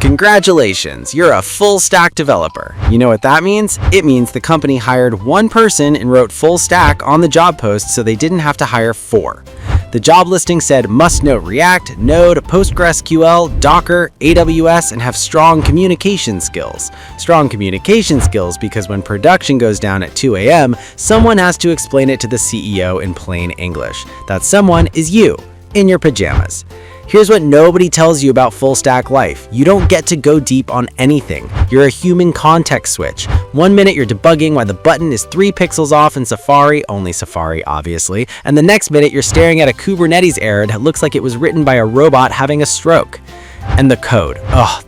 Congratulations, you're a full stack developer. You know what that means? It means the company hired one person and wrote full stack on the job post so they didn't have to hire four. The job listing said must know React, Node, PostgreSQL, Docker, AWS, and have strong communication skills. Strong communication skills because when production goes down at 2 a.m., someone has to explain it to the CEO in plain English. That someone is you, in your pajamas. Here's what nobody tells you about full stack life. You don't get to go deep on anything. You're a human context switch. 1 minute you're debugging why the button is 3 pixels off in Safari, only Safari obviously, and the next minute you're staring at a Kubernetes error that looks like it was written by a robot having a stroke. And the code.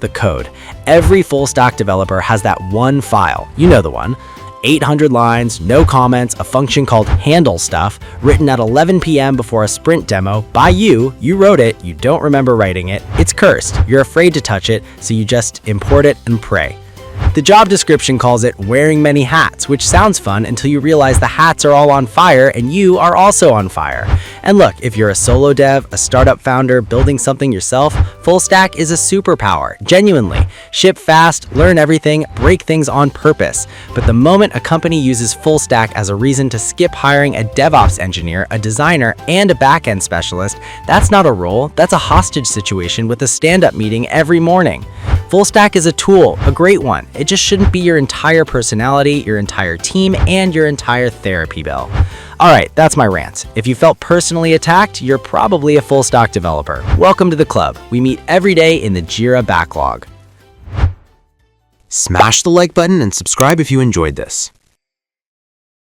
The code. Every full stack developer has that one file. You know the one. 800 lines, no comments, a function called handle stuff, written at 11 p.m. before a sprint demo by you wrote it, you don't remember writing it, it's cursed, you're afraid to touch it, so you just import it and pray. The job description calls it wearing many hats, which sounds fun until you realize the hats are all on fire and you are also on fire. And look, if you're a solo dev, a startup founder, building something yourself, full stack is a superpower, genuinely. Ship fast, learn everything, break things on purpose. But the moment a company uses full stack as a reason to skip hiring a DevOps engineer, a designer, and a backend specialist, that's not a role, that's a hostage situation with a stand-up meeting every morning. Full stack is a tool, a great one. It just shouldn't be your entire personality, your entire team, and your entire therapy bill. Alright, that's my rant. If you felt personally attacked, you're probably a full stack developer. Welcome to the club. We meet every day in the Jira backlog. Smash the like button and subscribe if you enjoyed this.